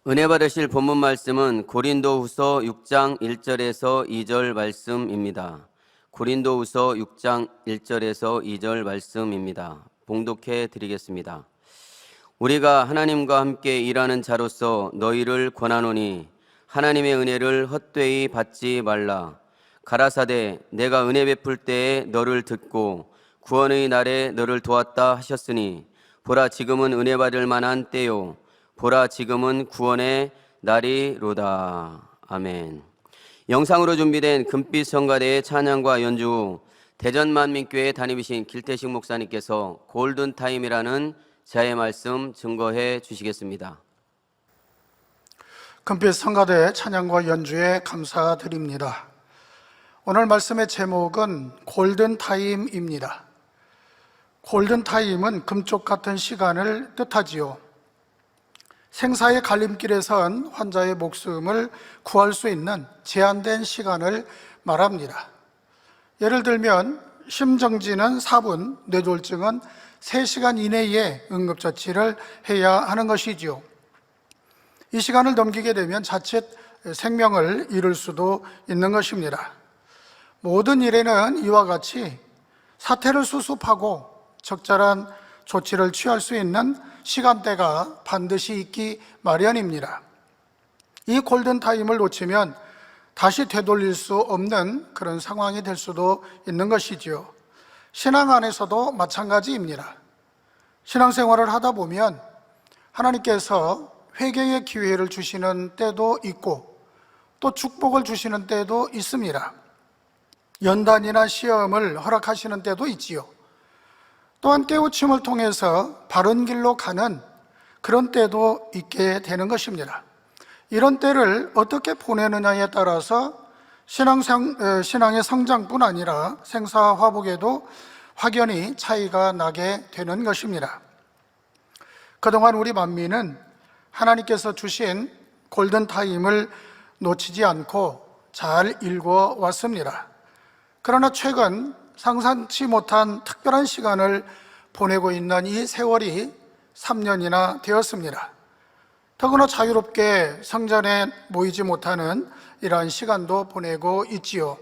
은혜 받으실 본문 말씀은 고린도후서 6장 1절에서 2절 말씀입니다. 고린도후서 6장 1절에서 2절 말씀입니다. 봉독해 드리겠습니다. 우리가 하나님과 함께 일하는 자로서 너희를 권하노니 하나님의 은혜를 헛되이 받지 말라. 가라사대 내가 은혜 베풀 때에 너를 듣고 구원의 날에 너를 도왔다 하셨으니 보라 지금은 은혜 받을 만한 때요 보라 지금은 구원의 날이로다. 아멘. 영상으로 준비된 금빛 성가대의 찬양과 연주 후 대전만민교회 담임이신 길태식 목사님께서 골든타임이라는 제의 말씀 증거해 주시겠습니다. 금빛 성가대 찬양과 연주에 감사드립니다. 오늘 말씀의 제목은 골든타임입니다. 골든타임은 금쪽 같은 시간을 뜻하지요. 생사의 갈림길에 선 환자의 목숨을 구할 수 있는 제한된 시간을 말합니다. 예를 들면 심정지는 4분, 뇌졸중은 3시간 이내에 응급처치를 해야 하는 것이지요. 이 시간을 넘기게 되면 자칫 생명을 잃을 수도 있는 것입니다. 모든 일에는 이와 같이 사태를 수습하고 적절한 조치를 취할 수 있는 시간대가 반드시 있기 마련입니다. 이 골든타임을 놓치면 다시 되돌릴 수 없는 그런 상황이 될 수도 있는 것이지요. 신앙 안에서도 마찬가지입니다. 신앙생활을 하다 보면 하나님께서 회개의 기회를 주시는 때도 있고 또 축복을 주시는 때도 있습니다. 연단이나 시험을 허락하시는 때도 있지요. 또한 깨우침을 통해서 바른 길로 가는 그런 때도 있게 되는 것입니다. 이런 때를 어떻게 보내느냐에 따라서 신앙의 성장뿐 아니라 생사화복에도 확연히 차이가 나게 되는 것입니다. 그동안 우리 만민은 하나님께서 주신 골든타임을 놓치지 않고 잘 읽어왔습니다. 그러나 최근 상상치 못한 특별한 시간을 보내고 있는 이 세월이 3년이나 되었습니다. 더구나 자유롭게 성전에 모이지 못하는 이러한 시간도 보내고 있지요.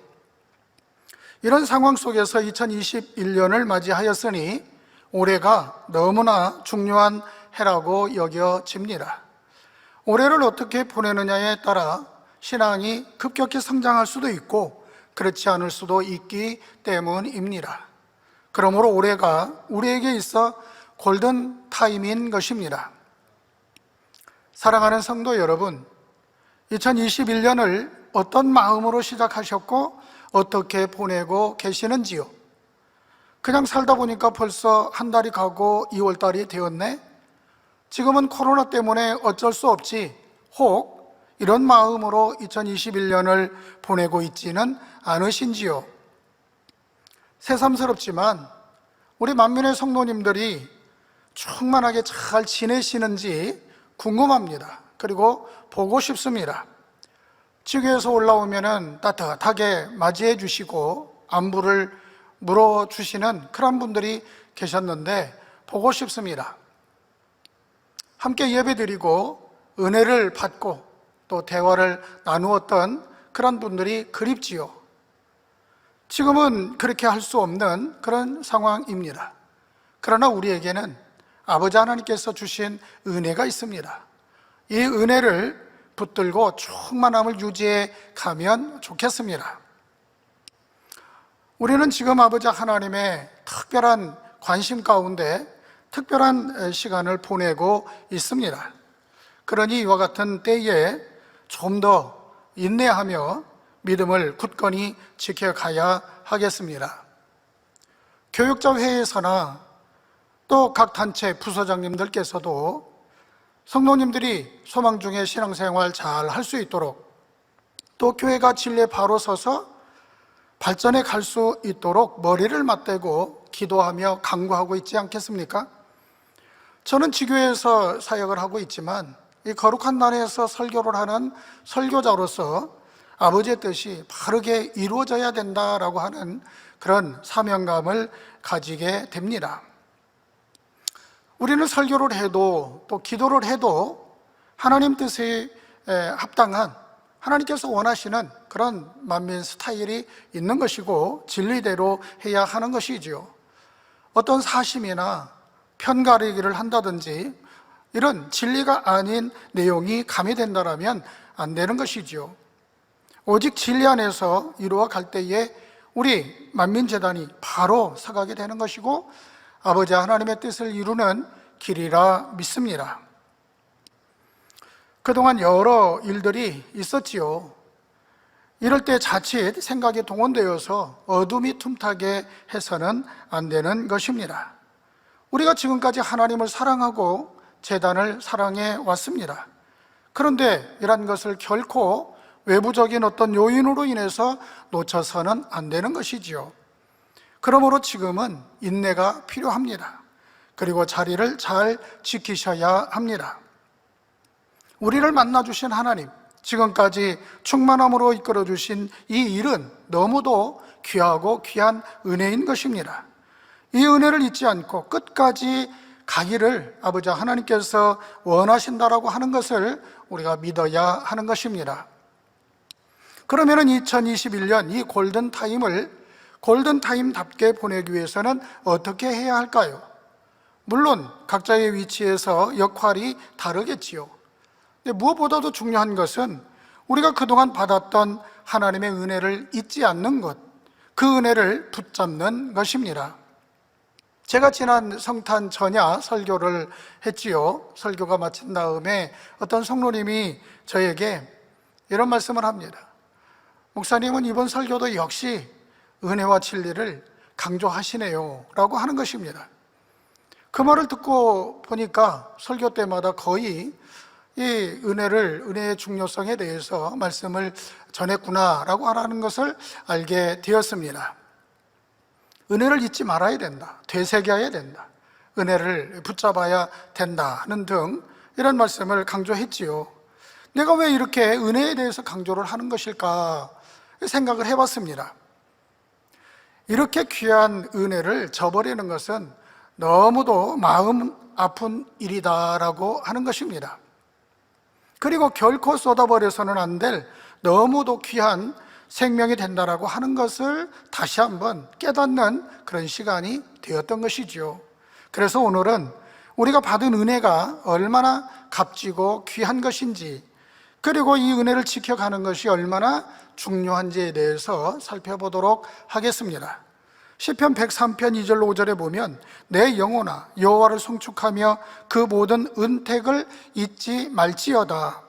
이런 상황 속에서 2021년을 맞이하였으니 올해가 너무나 중요한 해라고 여겨집니다. 올해를 어떻게 보내느냐에 따라 신앙이 급격히 성장할 수도 있고 그렇지 않을 수도 있기 때문입니다. 그러므로 올해가 우리에게 있어 골든타임인 것입니다. 사랑하는 성도 여러분, 2021년을 어떤 마음으로 시작하셨고 어떻게 보내고 계시는지요? 그냥 살다 보니까 벌써 한 달이 가고 2월달이 되었네? 지금은 코로나 때문에 어쩔 수 없지, 혹 이런 마음으로 2021년을 보내고 있지는 않으신지요? 새삼스럽지만 우리 만민의 성도님들이 충만하게 잘 지내시는지 궁금합니다. 그리고 보고 싶습니다. 지구에서 올라오면 따뜻하게 맞이해 주시고 안부를 물어주시는 그런 분들이 계셨는데 보고 싶습니다. 함께 예배드리고 은혜를 받고 또 대화를 나누었던 그런 분들이 그립지요. 지금은 그렇게 할 수 없는 그런 상황입니다. 그러나 우리에게는 아버지 하나님께서 주신 은혜가 있습니다. 이 은혜를 붙들고 충만함을 유지해 가면 좋겠습니다. 우리는 지금 아버지 하나님의 특별한 관심 가운데 특별한 시간을 보내고 있습니다. 그러니 이와 같은 때에 좀 더 인내하며 믿음을 굳건히 지켜가야 하겠습니다. 교육자 회의에서나 또 각 단체 부서장님들께서도 성도님들이 소망 중에 신앙생활 잘 할 수 있도록 또 교회가 진리에 바로 서서 발전해 갈 수 있도록 머리를 맞대고 기도하며 강구하고 있지 않겠습니까? 저는 지교회에서 사역을 하고 있지만 이 거룩한 날에서 설교를 하는 설교자로서 아버지의 뜻이 바르게 이루어져야 된다라고 하는 그런 사명감을 가지게 됩니다. 우리는 설교를 해도 또 기도를 해도 하나님 뜻에 합당한, 하나님께서 원하시는 그런 만민 스타일이 있는 것이고 진리대로 해야 하는 것이지요. 어떤 사심이나 편가르기를 한다든지 이런 진리가 아닌 내용이 가미된다면 안 되는 것이지요. 오직 진리 안에서 이루어 갈 때에 우리 만민재단이 바로 서가게 되는 것이고 아버지 하나님의 뜻을 이루는 길이라 믿습니다. 그동안 여러 일들이 있었지요. 이럴 때 자칫 생각이 동원되어서 어둠이 틈타게 해서는 안 되는 것입니다. 우리가 지금까지 하나님을 사랑하고 재단을 사랑해 왔습니다. 그런데 이런 것을 결코 외부적인 어떤 요인으로 인해서 놓쳐서는 안 되는 것이지요. 그러므로 지금은 인내가 필요합니다. 그리고 자리를 잘 지키셔야 합니다. 우리를 만나주신 하나님, 지금까지 충만함으로 이끌어주신 이 일은 너무도 귀하고 귀한 은혜인 것입니다. 이 은혜를 잊지 않고 끝까지 가기를 아버지 하나님께서 원하신다라고 하는 것을 우리가 믿어야 하는 것입니다. 그러면 2021년 이 골든타임을 골든타임답게 보내기 위해서는 어떻게 해야 할까요? 물론 각자의 위치에서 역할이 다르겠지요. 근데 무엇보다도 중요한 것은 우리가 그동안 받았던 하나님의 은혜를 잊지 않는 것, 그 은혜를 붙잡는 것입니다. 제가 지난 성탄 전야 설교를 했지요. 설교가 마친 다음에 어떤 성도님이 저에게 이런 말씀을 합니다. 목사님은 이번 설교도 역시 은혜와 진리를 강조하시네요 라고 하는 것입니다. 그 말을 듣고 보니까 설교 때마다 거의 이 은혜의 중요성에 대해서 말씀을 전했구나라고 하는 것을 알게 되었습니다. 은혜를 잊지 말아야 된다, 되새겨야 된다, 은혜를 붙잡아야 된다는 등 이런 말씀을 강조했지요. 내가 왜 이렇게 은혜에 대해서 강조를 하는 것일까 생각을 해봤습니다. 이렇게 귀한 은혜를 저버리는 것은 너무도 마음 아픈 일이다라고 하는 것입니다. 그리고 결코 쏟아버려서는 안 될 너무도 귀한 생명이 된다라고 하는 것을 다시 한번 깨닫는 그런 시간이 되었던 것이죠. 그래서 오늘은 우리가 받은 은혜가 얼마나 값지고 귀한 것인지, 그리고 이 은혜를 지켜가는 것이 얼마나 중요한지에 대해서 살펴보도록 하겠습니다. 시편 103편 2절 5절에 보면 내 영혼아 여호와를 송축하며 그 모든 은택을 잊지 말지어다.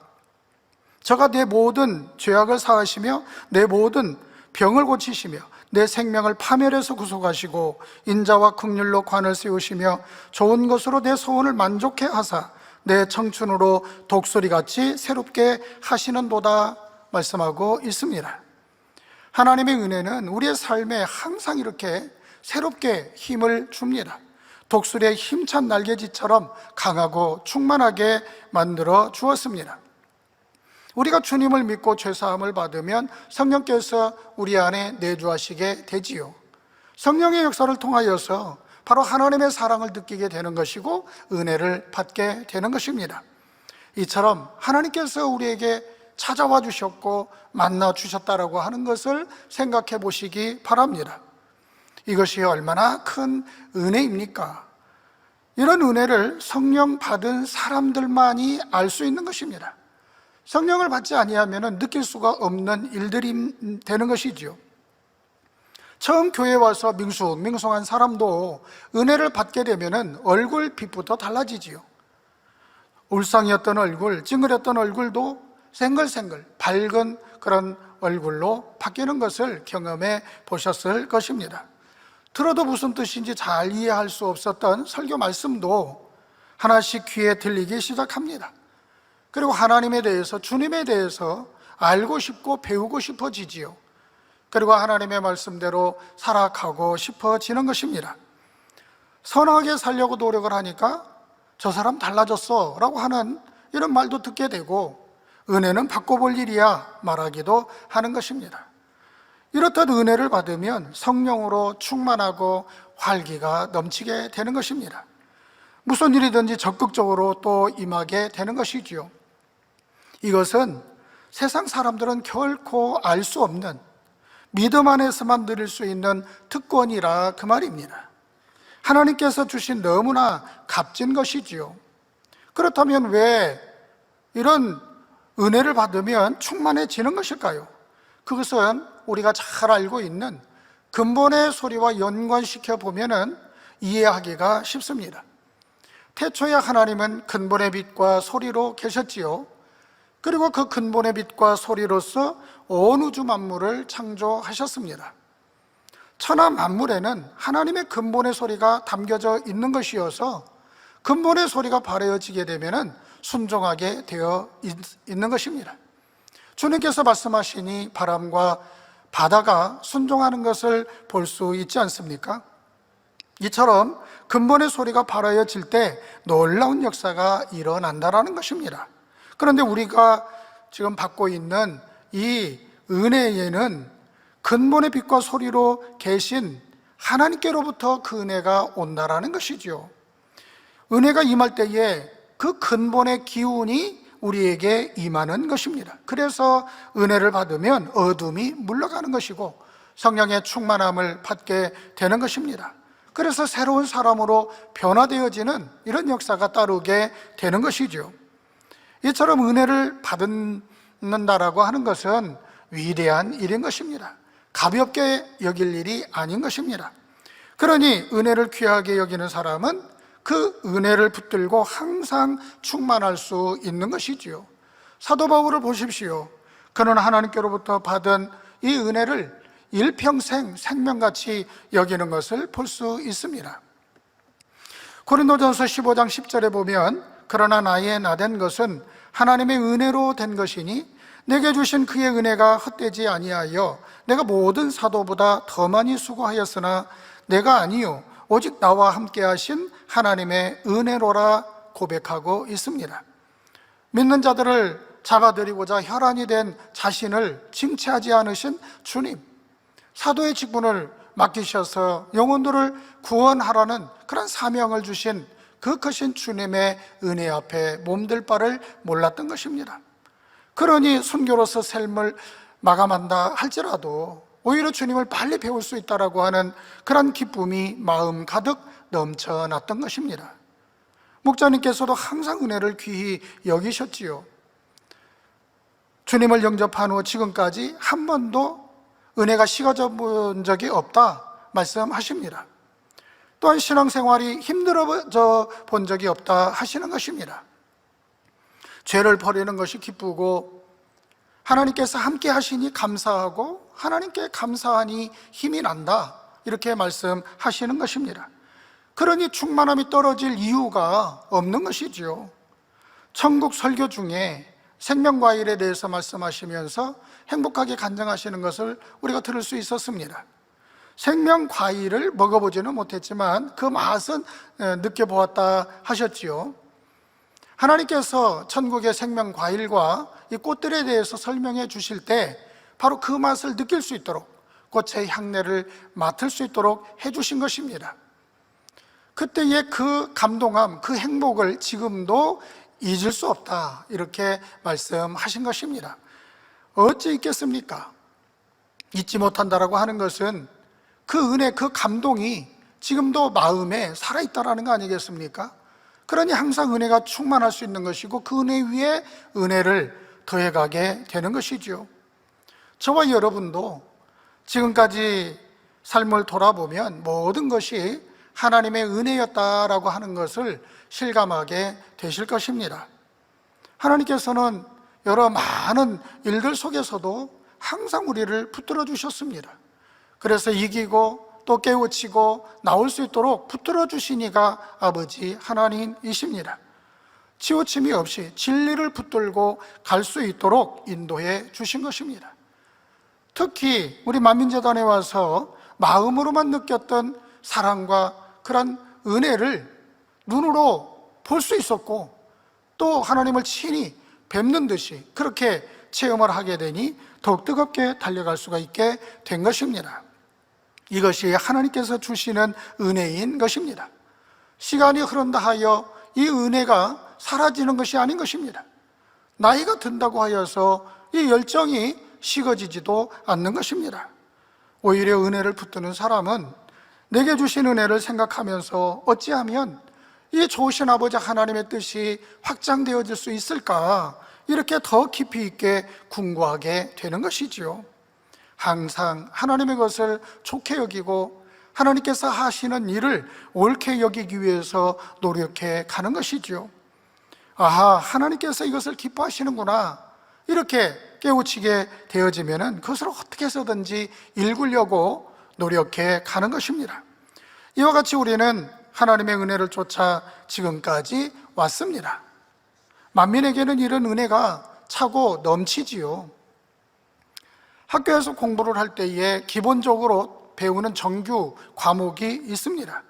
저가 내 모든 죄악을 사하시며 내 모든 병을 고치시며 내 생명을 파멸해서 구속하시고 인자와 긍휼로 관을 세우시며 좋은 것으로 내 소원을 만족해 하사 내 청춘으로 독수리같이 새롭게 하시는도다 말씀하고 있습니다. 하나님의 은혜는 우리의 삶에 항상 이렇게 새롭게 힘을 줍니다. 독수리의 힘찬 날개짓처럼 강하고 충만하게 만들어 주었습니다. 우리가 주님을 믿고 죄사함을 받으면 성령께서 우리 안에 내주하시게 되지요. 성령의 역사를 통하여서 바로 하나님의 사랑을 느끼게 되는 것이고 은혜를 받게 되는 것입니다. 이처럼 하나님께서 우리에게 찾아와 주셨고 만나 주셨다라고 하는 것을 생각해 보시기 바랍니다. 이것이 얼마나 큰 은혜입니까? 이런 은혜를 성령 받은 사람들만이 알 수 있는 것입니다. 성령을 받지 아니하면 느낄 수가 없는 일들이 되는 것이지요. 처음 교회에 와서 밍숭한 사람도 은혜를 받게 되면 얼굴 빛부터 달라지지요. 울상이었던 얼굴, 찡그렸던 얼굴도 생글생글 밝은 그런 얼굴로 바뀌는 것을 경험해 보셨을 것입니다. 들어도 무슨 뜻인지 잘 이해할 수 없었던 설교 말씀도 하나씩 귀에 들리기 시작합니다. 그리고 하나님에 대해서, 주님에 대해서 알고 싶고 배우고 싶어지지요. 그리고 하나님의 말씀대로 살아가고 싶어지는 것입니다. 선하게 살려고 노력을 하니까 저 사람 달라졌어 라고 하는 이런 말도 듣게 되고, 은혜는 바꿔볼 일이야 말하기도 하는 것입니다. 이렇듯 은혜를 받으면 성령으로 충만하고 활기가 넘치게 되는 것입니다. 무슨 일이든지 적극적으로 또 임하게 되는 것이지요. 이것은 세상 사람들은 결코 알 수 없는, 믿음 안에서만 누릴 수 있는 특권이라 그 말입니다. 하나님께서 주신 너무나 값진 것이지요. 그렇다면 왜 이런 은혜를 받으면 충만해지는 것일까요? 그것은 우리가 잘 알고 있는 근본의 소리와 연관시켜 보면 이해하기가 쉽습니다. 태초에 하나님은 근본의 빛과 소리로 계셨지요. 그리고 그 근본의 빛과 소리로서 온 우주 만물을 창조하셨습니다. 천하 만물에는 하나님의 근본의 소리가 담겨져 있는 것이어서 근본의 소리가 발해지게 되면 순종하게 되어 있는 것입니다. 주님께서 말씀하시니 바람과 바다가 순종하는 것을 볼 수 있지 않습니까? 이처럼 근본의 소리가 발하여질 때 놀라운 역사가 일어난다라는 것입니다. 그런데 우리가 지금 받고 있는 이 은혜에는 근본의 빛과 소리로 계신 하나님께로부터 그 은혜가 온다라는 것이죠. 은혜가 임할 때에 그 근본의 기운이 우리에게 임하는 것입니다. 그래서 은혜를 받으면 어둠이 물러가는 것이고 성령의 충만함을 받게 되는 것입니다. 그래서 새로운 사람으로 변화되어지는 이런 역사가 따르게 되는 것이죠. 이처럼 은혜를 받는다라고 하는 것은 위대한 일인 것입니다. 가볍게 여길 일이 아닌 것입니다. 그러니 은혜를 귀하게 여기는 사람은 그 은혜를 붙들고 항상 충만할 수 있는 것이지요. 사도 바울을 보십시오. 그는 하나님께로부터 받은 이 은혜를 일평생 생명같이 여기는 것을 볼 수 있습니다. 고린도전서 15장 10절에 보면 그러나 나의 나된 것은 하나님의 은혜로 된 것이니 내게 주신 그의 은혜가 헛되지 아니하여 내가 모든 사도보다 더 많이 수고하였으나 내가 아니요 오직 나와 함께 하신 하나님의 은혜로라 고백하고 있습니다. 믿는 자들을 잡아들이고자 혈안이 된 자신을 징체하지 않으신 주님, 사도의 직분을 맡기셔서 영혼들을 구원하라는 그런 사명을 주신 그 크신 주님의 은혜 앞에 몸들 바를 몰랐던 것입니다. 그러니 순교로서 삶을 마감한다 할지라도 오히려 주님을 빨리 배울 수 있다라고 하는 그런 기쁨이 마음 가득 넘쳐났던 것입니다. 목자님께서도 항상 은혜를 귀히 여기셨지요. 주님을 영접한 후 지금까지 한 번도 은혜가 식어져 본 적이 없다 말씀하십니다. 또한 신앙생활이 힘들어져 본 적이 없다 하시는 것입니다. 죄를 버리는 것이 기쁘고 하나님께서 함께 하시니 감사하고 하나님께 감사하니 힘이 난다 이렇게 말씀하시는 것입니다. 그러니 충만함이 떨어질 이유가 없는 것이지요. 천국 설교 중에 생명과일에 대해서 말씀하시면서 행복하게 간증하시는 것을 우리가 들을 수 있었습니다. 생명과일을 먹어보지는 못했지만 그 맛은 느껴보았다 하셨지요. 하나님께서 천국의 생명과일과 이 꽃들에 대해서 설명해 주실 때 바로 그 맛을 느낄 수 있도록 꽃의 향내를 맡을 수 있도록 해주신 것입니다. 그때의 그 감동함, 그 행복을 지금도 잊을 수 없다 이렇게 말씀하신 것입니다. 어찌 있겠습니까? 잊지 못한다라고 하는 것은 그 은혜, 그 감동이 지금도 마음에 살아있다라는 거 아니겠습니까? 그러니 항상 은혜가 충만할 수 있는 것이고 그 은혜 위에 은혜를 더해가게 되는 것이죠. 저와 여러분도 지금까지 삶을 돌아보면 모든 것이 하나님의 은혜였다라고 하는 것을 실감하게 되실 것입니다. 하나님께서는 여러 많은 일들 속에서도 항상 우리를 붙들어 주셨습니다. 그래서 이기고 또 깨우치고 나올 수 있도록 붙들어 주시니가 아버지 하나님이십니다. 치우침이 없이 진리를 붙들고 갈 수 있도록 인도해 주신 것입니다. 특히 우리 만민재단에 와서 마음으로만 느꼈던 사랑과 그런 은혜를 눈으로 볼 수 있었고 또 하나님을 친히 뵙는 듯이 그렇게 체험을 하게 되니 더욱 뜨겁게 달려갈 수가 있게 된 것입니다. 이것이 하나님께서 주시는 은혜인 것입니다. 시간이 흐른다 하여 이 은혜가 사라지는 것이 아닌 것입니다. 나이가 든다고 하여서 이 열정이 식어지지도 않는 것입니다. 오히려 은혜를 붙드는 사람은 내게 주신 은혜를 생각하면서 어찌하면 이 좋으신 아버지 하나님의 뜻이 확장되어질 수 있을까, 이렇게 더 깊이 있게 궁구하게 되는 것이지요. 항상 하나님의 것을 좋게 여기고 하나님께서 하시는 일을 옳게 여기기 위해서 노력해 가는 것이지요. 아하, 하나님께서 이것을 기뻐하시는구나, 이렇게 깨우치게 되어지면 그것을 어떻게 해서든지 일구려고 노력해 가는 것입니다. 이와 같이 우리는 하나님의 은혜를 쫓아 지금까지 왔습니다. 만민에게는 이런 은혜가 차고 넘치지요. 학교에서 공부를 할 때에 기본적으로 배우는 정규 과목이 있습니다.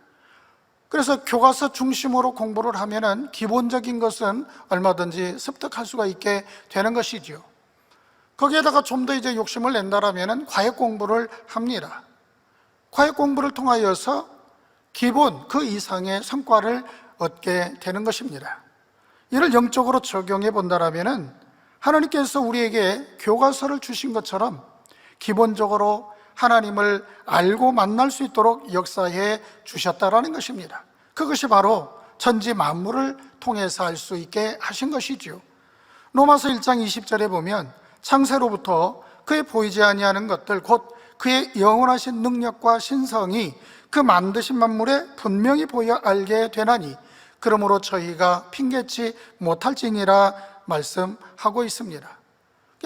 그래서 교과서 중심으로 공부를 하면은 기본적인 것은 얼마든지 습득할 수가 있게 되는 것이지요. 거기에다가 좀 더 이제 욕심을 낸다라면은 과외 공부를 합니다. 과외 공부를 통하여서 기본 그 이상의 성과를 얻게 되는 것입니다. 이를 영적으로 적용해 본다라면은 하나님께서 우리에게 교과서를 주신 것처럼 기본적으로 하나님을 알고 만날 수 있도록 역사해 주셨다라는 것입니다. 그것이 바로 천지 만물을 통해서 알 수 있게 하신 것이지요. 로마서 1장 20절에 보면 창세로부터 그의 보이지 아니하는 것들, 곧 그의 영원하신 능력과 신성이 그 만드신 만물에 분명히 보여 알게 되나니 그러므로 저희가 핑계치 못할지니라 말씀하고 있습니다.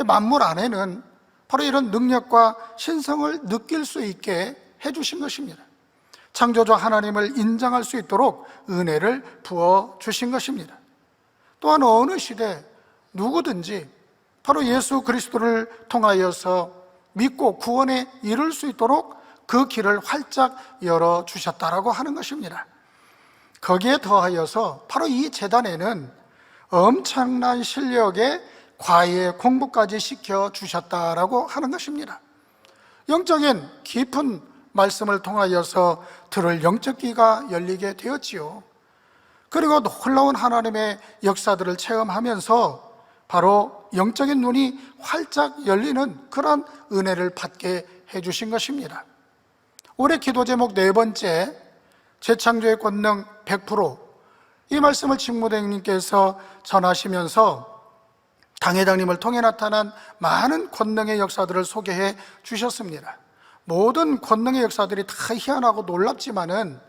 만물 안에는 바로 이런 능력과 신성을 느낄 수 있게 해주신 것입니다. 창조주 하나님을 인정할 수 있도록 은혜를 부어주신 것입니다. 또한 어느 시대 누구든지 바로 예수 그리스도를 통하여서 믿고 구원에 이를 수 있도록 그 길을 활짝 열어주셨다라고 하는 것입니다. 거기에 더하여서 바로 이 제단에는 엄청난 실력의 과외 공부까지 시켜주셨다라고 하는 것입니다. 영적인 깊은 말씀을 통하여서 들을 영적 귀가 열리게 되었지요. 그리고 놀라운 하나님의 역사들을 체험하면서 바로 영적인 눈이 활짝 열리는 그런 은혜를 받게 해주신 것입니다. 올해 기도 제목 네 번째, 재창조의 권능 100%, 이 말씀을 직무대행님께서 전하시면서 당회장님을 통해 나타난 많은 권능의 역사들을 소개해 주셨습니다. 모든 권능의 역사들이 다 희한하고 놀랍지만은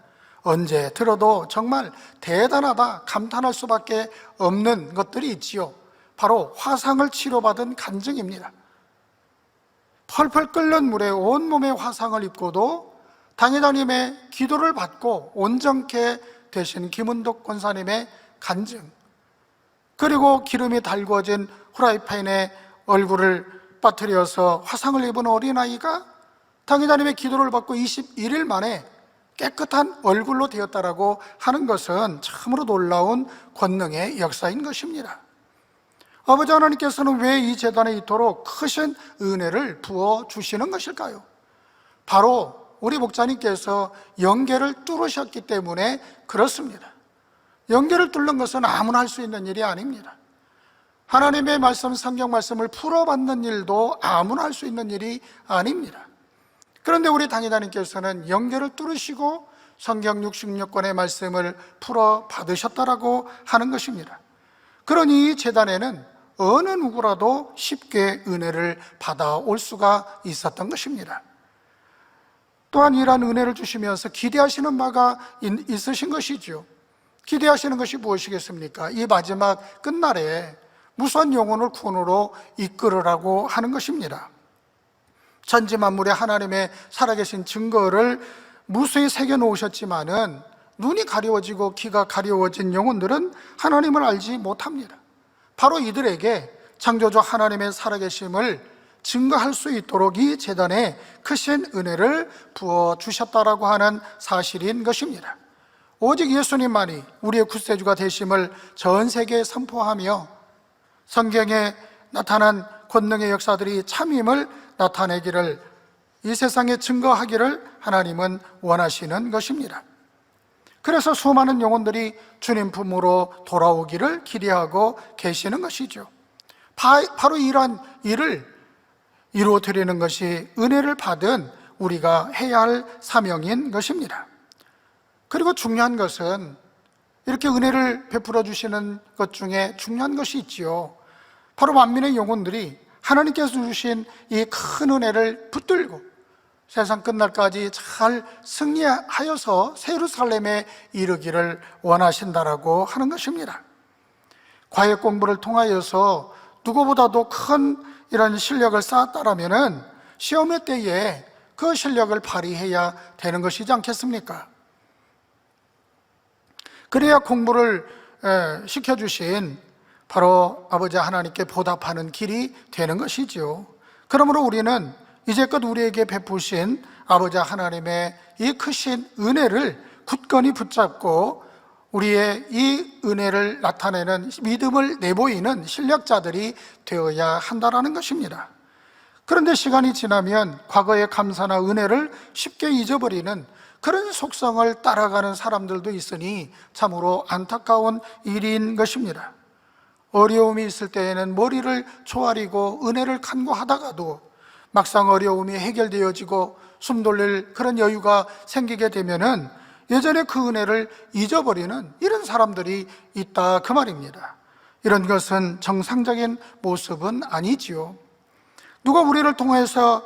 언제 들어도 정말 대단하다, 감탄할 수밖에 없는 것들이 있지요. 바로 화상을 치료받은 간증입니다. 펄펄 끓는 물에 온몸에 화상을 입고도 당회장님의 기도를 받고 온전케 되신 김은덕 권사님의 간증, 그리고 기름이 달구어진 후라이팬에 얼굴을 빠뜨려서 화상을 입은 어린아이가 당회장님의 기도를 받고 21일 만에 깨끗한 얼굴로 되었다라고 하는 것은 참으로 놀라운 권능의 역사인 것입니다. 아버지 하나님께서는 왜 이 재단에 이토록 크신 은혜를 부어주시는 것일까요? 바로 우리 목사님께서 영계를 뚫으셨기 때문에 그렇습니다. 영계를 뚫는 것은 아무나 할 수 있는 일이 아닙니다. 하나님의 말씀, 성경 말씀을 풀어받는 일도 아무나 할 수 있는 일이 아닙니다. 그런데 우리 당회장님께서는 영계를 뚫으시고 성경 66권의 말씀을 풀어받으셨다라고 하는 것입니다. 그러니 이 재단에는 어느 누구라도 쉽게 은혜를 받아올 수가 있었던 것입니다. 또한 이러한 은혜를 주시면서 기대하시는 바가 있으신 것이죠. 기대하시는 것이 무엇이겠습니까? 이 마지막 끝날에 무수한 영혼을 구원으로 이끌으라고 하는 것입니다. 천지만물에 하나님의 살아계신 증거를 무수히 새겨놓으셨지만은 눈이 가려워지고 귀가 가려워진 영혼들은 하나님을 알지 못합니다. 바로 이들에게 창조주 하나님의 살아계심을 증거할 수 있도록 이 재단에 크신 은혜를 부어주셨다라고 하는 사실인 것입니다. 오직 예수님만이 우리의 구세주가 되심을 전 세계에 선포하며 성경에 나타난 권능의 역사들이 참임을 나타내기를, 이 세상에 증거하기를 하나님은 원하시는 것입니다. 그래서 수많은 영혼들이 주님 품으로 돌아오기를 기대하고 계시는 것이죠. 바로 이러한 일을 이루어 드리는 것이 은혜를 받은 우리가 해야 할 사명인 것입니다. 그리고 중요한 것은 이렇게 은혜를 베풀어 주시는 것 중에 중요한 것이 있지요. 바로 만민의 영혼들이 하나님께서 주신 이 큰 은혜를 붙들고 세상 끝날까지 잘 승리하여서 새 예루살렘에 이르기를 원하신다라고 하는 것입니다. 과외 공부를 통하여서 누구보다도 큰 이런 실력을 쌓았다라면은 시험의 때에 그 실력을 발휘해야 되는 것이지 않겠습니까? 그래야 공부를 시켜주신 바로 아버지 하나님께 보답하는 길이 되는 것이지요. 그러므로 우리는 이제껏 우리에게 베푸신 아버지 하나님의 이 크신 은혜를 굳건히 붙잡고 우리의 이 은혜를 나타내는 믿음을 내보이는 실력자들이 되어야 한다는 것입니다. 그런데 시간이 지나면 과거의 감사나 은혜를 쉽게 잊어버리는 그런 속성을 따라가는 사람들도 있으니 참으로 안타까운 일인 것입니다. 어려움이 있을 때에는 머리를 조아리고 은혜를 간구하다가도 막상 어려움이 해결되어지고 숨 돌릴 그런 여유가 생기게 되면은 예전에 그 은혜를 잊어버리는 이런 사람들이 있다 그 말입니다. 이런 것은 정상적인 모습은 아니지요. 누가 우리를 통해서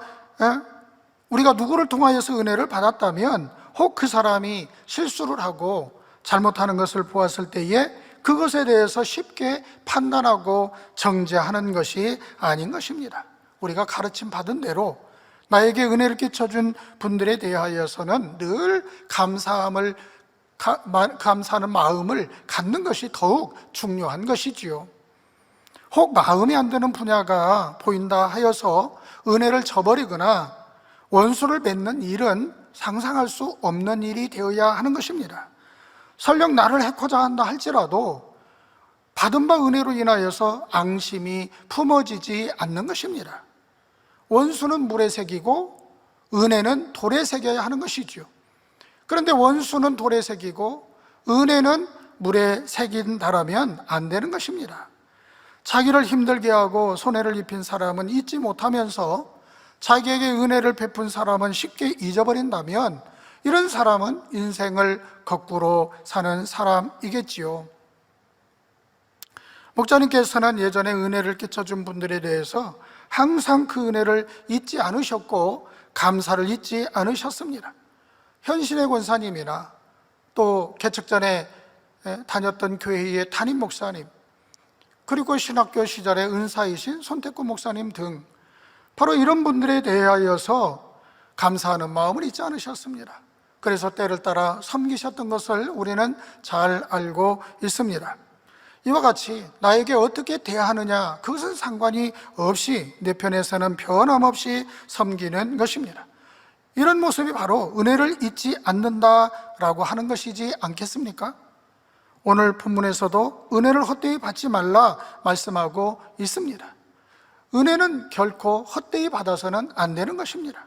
우리가 누구를 통하여서 은혜를 받았다면 혹 그 사람이 실수를 하고 잘못하는 것을 보았을 때에 그것에 대해서 쉽게 판단하고 정죄하는 것이 아닌 것입니다. 우리가 가르침 받은 대로 나에게 은혜를 끼쳐준 분들에 대하여서는 늘 감사하는 마음을 갖는 것이 더욱 중요한 것이지요. 혹 마음에 안 드는 분야가 보인다 하여서 은혜를 저버리거나 원수를 맺는 일은 상상할 수 없는 일이 되어야 하는 것입니다. 설령 나를 해코자 한다 할지라도 받은 바 은혜로 인하여서 앙심이 품어지지 않는 것입니다. 원수는 물에 새기고 은혜는 돌에 새겨야 하는 것이죠. 그런데 원수는 돌에 새기고 은혜는 물에 새긴다라면 안 되는 것입니다. 자기를 힘들게 하고 손해를 입힌 사람은 잊지 못하면서 자기에게 은혜를 베푼 사람은 쉽게 잊어버린다면 이런 사람은 인생을 거꾸로 사는 사람이겠지요. 목사님께서는 예전에 은혜를 끼쳐준 분들에 대해서 항상 그 은혜를 잊지 않으셨고 감사를 잊지 않으셨습니다. 현신의 권사님이나 또 개척 전에 다녔던 교회의 담임 목사님, 그리고 신학교 시절에 은사이신 손태구 목사님 등 바로 이런 분들에 대하여서 감사하는 마음을 잊지 않으셨습니다. 그래서 때를 따라 섬기셨던 것을 우리는 잘 알고 있습니다. 이와 같이 나에게 어떻게 대하느냐, 그것은 상관이 없이 내 편에서는 변함없이 섬기는 것입니다. 이런 모습이 바로 은혜를 잊지 않는다라고 하는 것이지 않겠습니까? 오늘 본문에서도 은혜를 헛되이 받지 말라 말씀하고 있습니다. 은혜는 결코 헛되이 받아서는 안 되는 것입니다.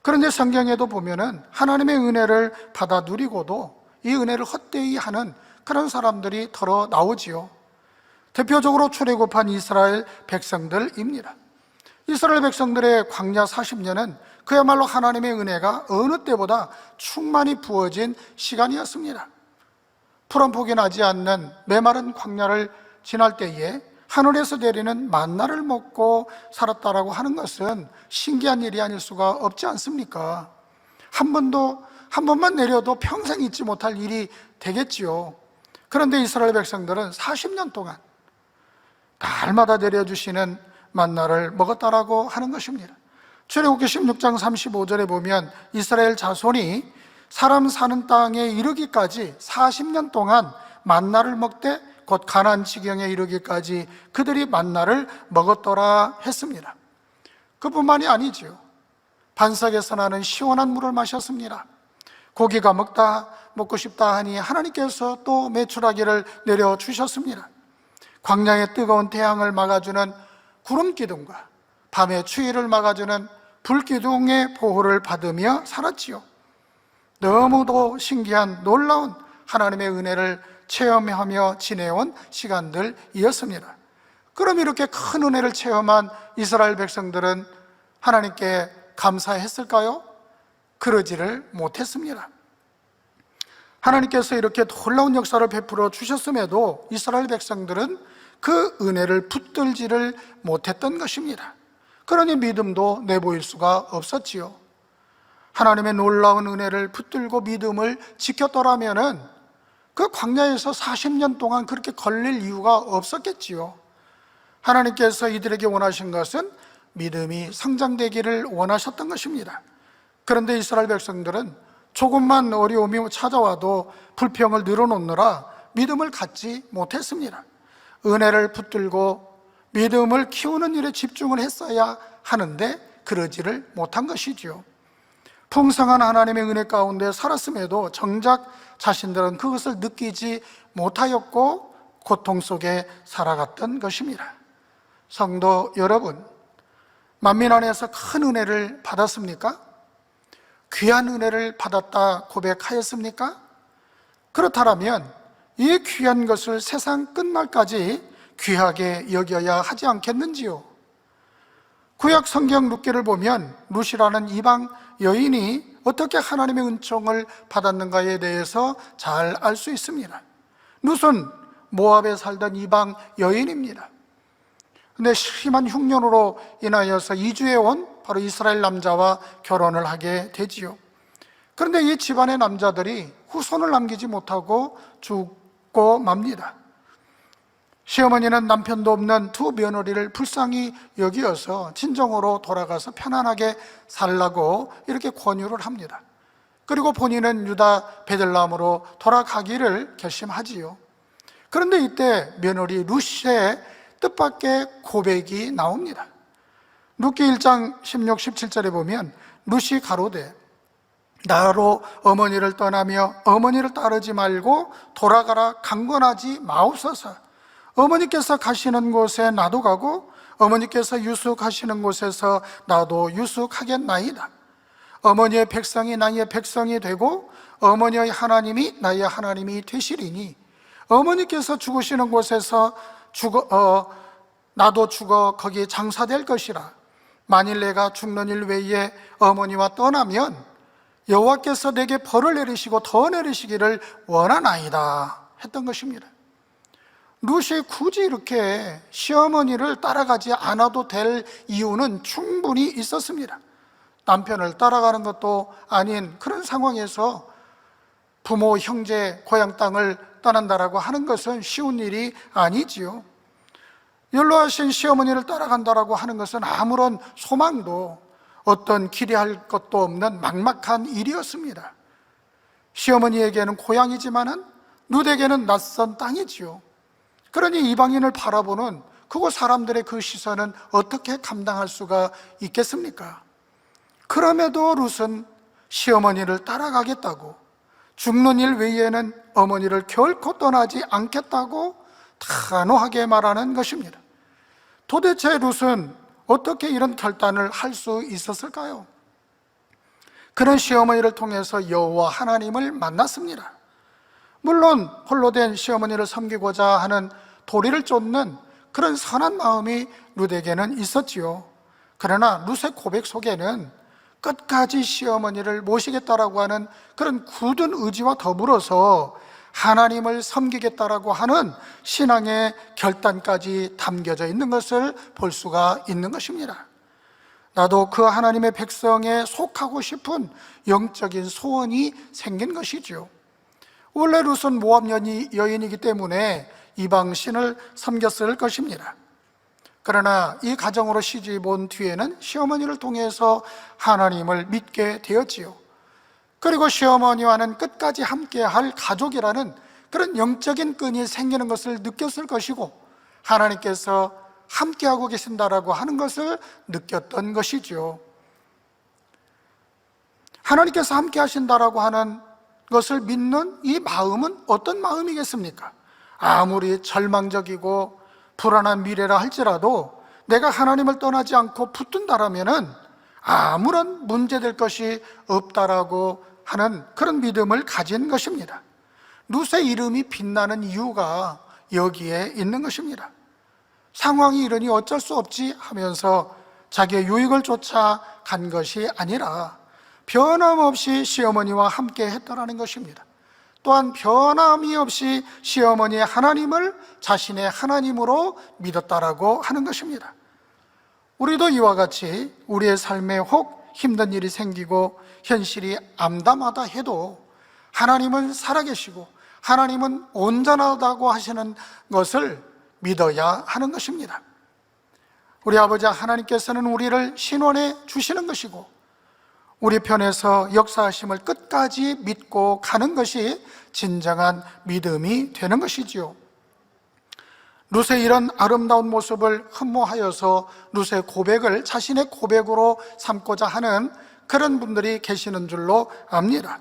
그런데 성경에도 보면은 하나님의 은혜를 받아 누리고도 이 은혜를 헛되이 하는 그런 사람들이 덜어 나오지요. 대표적으로 출애굽한 이스라엘 백성들입니다. 이스라엘 백성들의 광야 40년은 그야말로 하나님의 은혜가 어느 때보다 충만히 부어진 시간이었습니다. 푸른 폭이 나지 않는 메마른 광야를 지날 때에 하늘에서 내리는 만나를 먹고 살았다라고 하는 것은 신기한 일이 아닐 수가 없지 않습니까? 한 번만 내려도 평생 잊지 못할 일이 되겠지요. 그런데 이스라엘 백성들은 40년 동안 날마다 내려주시는 만나를 먹었다라고 하는 것입니다. 출애굽기 16장 35절에 보면 이스라엘 자손이 사람 사는 땅에 이르기까지 40년 동안 만나를 먹되 곧 가나안 지경에 이르기까지 그들이 만나를 먹었더라 했습니다. 그뿐만이 아니지요. 반석에서 나는 시원한 물을 마셨습니다. 고기가 먹고 싶다 하니 하나님께서 또 메추라기를 내려주셨습니다. 광야의 뜨거운 태양을 막아주는 구름 기둥과 밤의 추위를 막아주는 불 기둥의 보호를 받으며 살았지요. 너무도 신기한 놀라운 하나님의 은혜를 체험하며 지내온 시간들이었습니다. 그럼 이렇게 큰 은혜를 체험한 이스라엘 백성들은 하나님께 감사했을까요? 그러지를 못했습니다. 하나님께서 이렇게 놀라운 역사를 베풀어 주셨음에도 이스라엘 백성들은 그 은혜를 붙들지를 못했던 것입니다. 그러니 믿음도 내보일 수가 없었지요. 하나님의 놀라운 은혜를 붙들고 믿음을 지켰더라면은 그 광야에서 40년 동안 그렇게 걸릴 이유가 없었겠지요. 하나님께서 이들에게 원하신 것은 믿음이 성장되기를 원하셨던 것입니다. 그런데 이스라엘 백성들은 조금만 어려움이 찾아와도 불평을 늘어놓느라 믿음을 갖지 못했습니다. 은혜를 붙들고 믿음을 키우는 일에 집중을 했어야 하는데 그러지를 못한 것이지요. 풍성한 하나님의 은혜 가운데 살았음에도 정작 자신들은 그것을 느끼지 못하였고 고통 속에 살아갔던 것입니다. 성도 여러분, 만민 안에서 큰 은혜를 받았습니까? 귀한 은혜를 받았다 고백하였습니까? 그렇다면 이 귀한 것을 세상 끝날까지 귀하게 여겨야 하지 않겠는지요? 구약 성경 룻기를 보면 룻이라는 이방 여인이 어떻게 하나님의 은총을 받았는가에 대해서 잘 알 수 있습니다. 룻은 모압에 살던 이방 여인입니다. 근데 심한 흉년으로 인하여서 이주해 온 바로 이스라엘 남자와 결혼을 하게 되지요. 그런데 이 집안의 남자들이 후손을 남기지 못하고 죽고 맙니다. 시어머니는 남편도 없는 두 며느리를 불쌍히 여기어서 친정으로 돌아가서 편안하게 살라고 이렇게 권유를 합니다. 그리고 본인은 유다 베들레헴으로 돌아가기를 결심하지요. 그런데 이때 며느리 룻의 뜻밖의 고백이 나옵니다. 룻기 1장 16, 17절에 보면 룻이 가로되 나로 어머니를 떠나며 어머니를 따르지 말고 돌아가라 강권하지 마옵소서. 어머니께서 가시는 곳에 나도 가고 어머니께서 유숙하시는 곳에서 나도 유숙하겠나이다. 어머니의 백성이 나의 백성이 되고 어머니의 하나님이 나의 하나님이 되시리니 어머니께서 죽으시는 곳에서 나도 죽어 거기 장사될 것이라. 만일 내가 죽는 일 외에 어머니와 떠나면 여호와께서 내게 벌을 내리시고 더 내리시기를 원하나이다 했던 것입니다. 룻이 굳이 이렇게 시어머니를 따라가지 않아도 될 이유는 충분히 있었습니다. 남편을 따라가는 것도 아닌 그런 상황에서 부모, 형제, 고향 땅을 떠난다라고 하는 것은 쉬운 일이 아니지요. 연로하신 시어머니를 따라간다라고 하는 것은 아무런 소망도 어떤 기대할 것도 없는 막막한 일이었습니다. 시어머니에게는 고향이지만은 룻에게는 낯선 땅이지요. 그러니 이방인을 바라보는 그곳 사람들의 그 시선은 어떻게 감당할 수가 있겠습니까? 그럼에도 룻은 시어머니를 따라가겠다고, 죽는 일 외에는 어머니를 결코 떠나지 않겠다고 단호하게 말하는 것입니다. 도대체 룻은 어떻게 이런 결단을 할 수 있었을까요? 그는 시어머니를 통해서 여호와 하나님을 만났습니다. 물론 홀로 된 시어머니를 섬기고자 하는 도리를 쫓는 그런 선한 마음이 룻에게는 있었지요. 그러나 룻의 고백 속에는 끝까지 시어머니를 모시겠다라고 하는 그런 굳은 의지와 더불어서 하나님을 섬기겠다라고 하는 신앙의 결단까지 담겨져 있는 것을 볼 수가 있는 것입니다. 나도 그 하나님의 백성에 속하고 싶은 영적인 소원이 생긴 것이죠. 원래 룻은 모압 여인이기 때문에 이방 신을 섬겼을 것입니다. 그러나 이 가정으로 시집 온 뒤에는 시어머니를 통해서 하나님을 믿게 되었지요. 그리고 시어머니와는 끝까지 함께할 가족이라는 그런 영적인 끈이 생기는 것을 느꼈을 것이고 하나님께서 함께하고 계신다라고 하는 것을 느꼈던 것이죠. 하나님께서 함께 하신다라고 하는 것을 믿는 이 마음은 어떤 마음이겠습니까? 아무리 절망적이고 불안한 미래라 할지라도 내가 하나님을 떠나지 않고 붙든다라면은 아무런 문제될 것이 없다라고 하는 그런 믿음을 가진 것입니다. 룻의 이름이 빛나는 이유가 여기에 있는 것입니다. 상황이 이러니 어쩔 수 없지 하면서 자기의 유익을 쫓아 간 것이 아니라 변함없이 시어머니와 함께 했더라는 것입니다. 또한 변함이 없이 시어머니의 하나님을 자신의 하나님으로 믿었다라고 하는 것입니다. 우리도 이와 같이 우리의 삶에 혹 힘든 일이 생기고 현실이 암담하다 해도 하나님은 살아계시고 하나님은 온전하다고 하시는 것을 믿어야 하는 것입니다. 우리 아버지 하나님께서는 우리를 신원해 주시는 것이고 우리 편에서 역사하심을 끝까지 믿고 가는 것이 진정한 믿음이 되는 것이지요. 룻의 이런 아름다운 모습을 흠모하여서 룻의 고백을 자신의 고백으로 삼고자 하는 그런 분들이 계시는 줄로 압니다.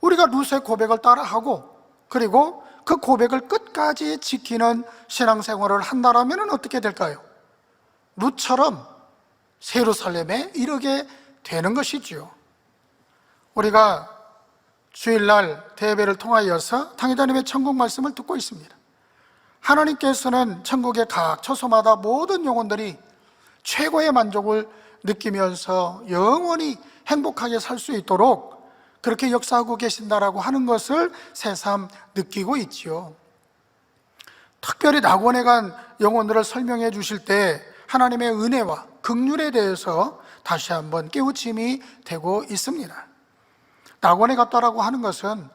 우리가 룻의 고백을 따라하고 그리고 그 고백을 끝까지 지키는 신앙생활을 한다면 어떻게 될까요? 룻처럼 예루살렘에 이르게 되는 것이지요. 우리가 주일날 대회를 통하여서 당회자님의 천국 말씀을 듣고 있습니다. 하나님께서는 천국의 각 처소마다 모든 영혼들이 최고의 만족을 느끼면서 영원히 행복하게 살 수 있도록 그렇게 역사하고 계신다라고 하는 것을 새삼 느끼고 있지요. 특별히 낙원에 간 영혼들을 설명해 주실 때 하나님의 은혜와 긍휼에 대해서 다시 한번 깨우침이 되고 있습니다. 낙원에 갔다라고 하는 것은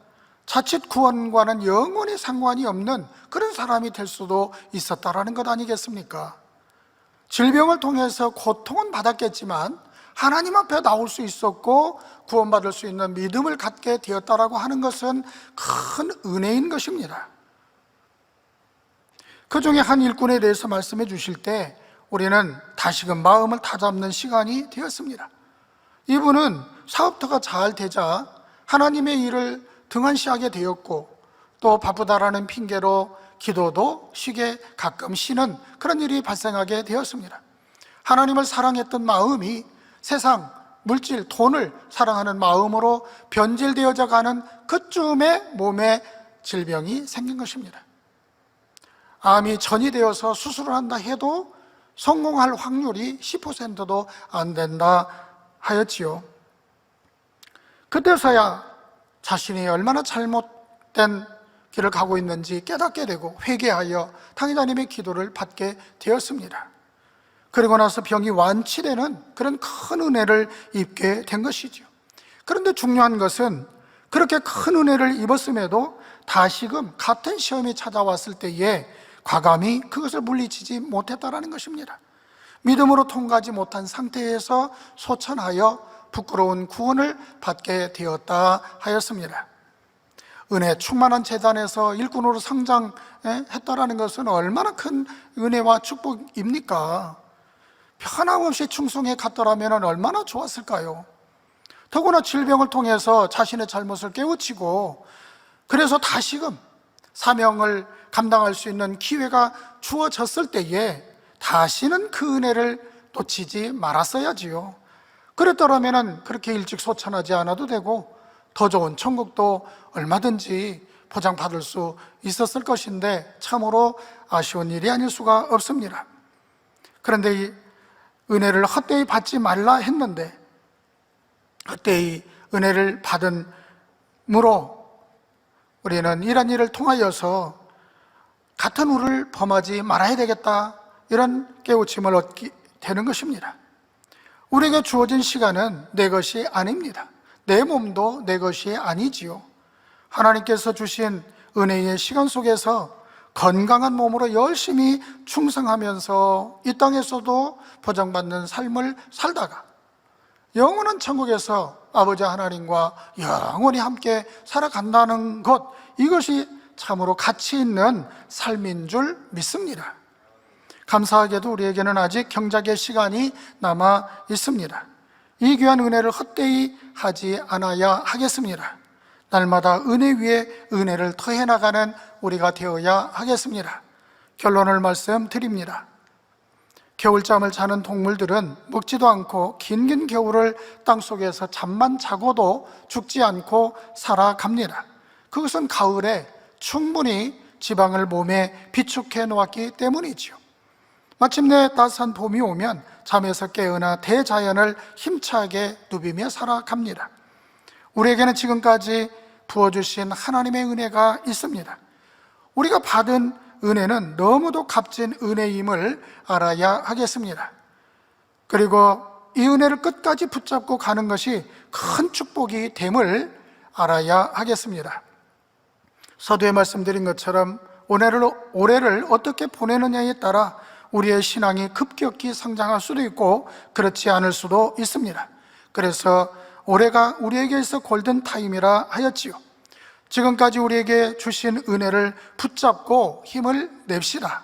자칫 구원과는 영원히 상관이 없는 그런 사람이 될 수도 있었다라는 것 아니겠습니까? 질병을 통해서 고통은 받았겠지만 하나님 앞에 나올 수 있었고 구원받을 수 있는 믿음을 갖게 되었다라고 하는 것은 큰 은혜인 것입니다. 그 중에 한 일꾼에 대해서 말씀해 주실 때 우리는 다시금 마음을 다잡는 시간이 되었습니다. 이분은 사업터가 잘 되자 하나님의 일을 등한시하게 되었고 또 바쁘다라는 핑계로 기도도 쉬게 가끔 쉬는 그런 일이 발생하게 되었습니다. 하나님을 사랑했던 마음이 세상, 물질, 돈을 사랑하는 마음으로 변질되어져 가는 그쯤에 몸에 질병이 생긴 것입니다. 암이 전이되어서 수술을 한다 해도 성공할 확률이 10%도 안 된다 하였지요. 그때서야 자신이 얼마나 잘못된 길을 가고 있는지 깨닫게 되고 회개하여 당회자님의 기도를 받게 되었습니다. 그리고 나서 병이 완치되는 그런 큰 은혜를 입게 된 것이죠. 그런데 중요한 것은 그렇게 큰 은혜를 입었음에도 다시금 같은 시험이 찾아왔을 때에 과감히 그것을 물리치지 못했다라는 것입니다. 믿음으로 통과하지 못한 상태에서 소천하여 부끄러운 구원을 받게 되었다 하였습니다. 은혜 충만한 재단에서 일꾼으로 성장했다라는 것은 얼마나 큰 은혜와 축복입니까? 변함없이 충성해 갔더라면 얼마나 좋았을까요? 더구나 질병을 통해서 자신의 잘못을 깨우치고 그래서 다시금 사명을 감당할 수 있는 기회가 주어졌을 때에 다시는 그 은혜를 놓치지 말았어야지요. 그랬더라면 그렇게 일찍 소천하지 않아도 되고 더 좋은 천국도 얼마든지 보장받을 수 있었을 것인데 참으로 아쉬운 일이 아닐 수가 없습니다. 그런데 이 은혜를 헛되이 받지 말라 했는데 헛되이 은혜를 받음으로 우리는 이런 일을 통하여서 같은 우를 범하지 말아야 되겠다 이런 깨우침을 얻게 되는 것입니다. 우리에게 주어진 시간은 내 것이 아닙니다. 내 몸도 내 것이 아니지요. 하나님께서 주신 은혜의 시간 속에서 건강한 몸으로 열심히 충성하면서 이 땅에서도 보장받는 삶을 살다가 영원한 천국에서 아버지 하나님과 영원히 함께 살아간다는 것, 이것이 참으로 가치 있는 삶인 줄 믿습니다. 감사하게도 우리에게는 아직 경작의 시간이 남아 있습니다. 이 귀한 은혜를 헛되이 하지 않아야 하겠습니다. 날마다 은혜 위에 은혜를 더해 나가는 우리가 되어야 하겠습니다. 결론을 말씀드립니다. 겨울잠을 자는 동물들은 먹지도 않고 긴 겨울을 땅속에서 잠만 자고도 죽지 않고 살아갑니다. 그것은 가을에 충분히 지방을 몸에 비축해 놓았기 때문이지요. 마침내 따스한 봄이 오면 잠에서 깨어나 대자연을 힘차게 누비며 살아갑니다. 우리에게는 지금까지 부어주신 하나님의 은혜가 있습니다. 우리가 받은 은혜는 너무도 값진 은혜임을 알아야 하겠습니다. 그리고 이 은혜를 끝까지 붙잡고 가는 것이 큰 축복이 됨을 알아야 하겠습니다. 서두에 말씀드린 것처럼 올해를 어떻게 보내느냐에 따라 우리의 신앙이 급격히 성장할 수도 있고 그렇지 않을 수도 있습니다. 그래서 올해가 우리에게 있어 골든타임이라 하였지요. 지금까지 우리에게 주신 은혜를 붙잡고 힘을 냅시다.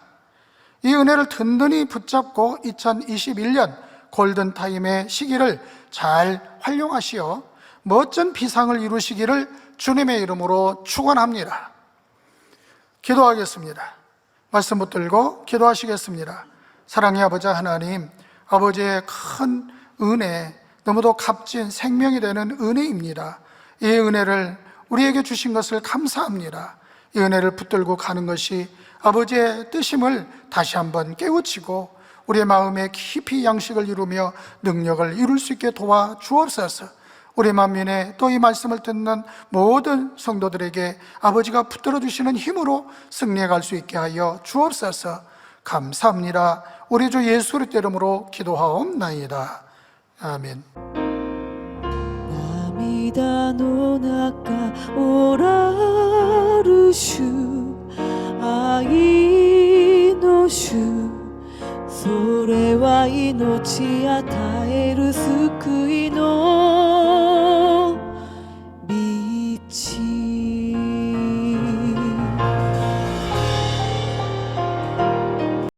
이 은혜를 든든히 붙잡고 2021년 골든타임의 시기를 잘 활용하시어 멋진 비상을 이루시기를 주님의 이름으로 축원합니다. 기도하겠습니다. 말씀 붙들고 기도하시겠습니다. 사랑의 아버지 하나님, 아버지의 큰 은혜, 너무도 값진 생명이 되는 은혜입니다. 이 은혜를 우리에게 주신 것을 감사합니다. 이 은혜를 붙들고 가는 것이 아버지의 뜻임을 다시 한번 깨우치고 우리의 마음에 깊이 양식을 이루며 능력을 이룰 수 있게 도와주옵소서. 우리 만민의 또 이 말씀을 듣는 모든 성도들에게 아버지가 붙들어 주시는 힘으로 승리해 갈 수 있게 하여 주옵소서. 감사합니다. 우리 주 예수 그리스도 이름으로 기도하옵나이다. 아멘. 涙の中おらる主愛の主それは命与える救いの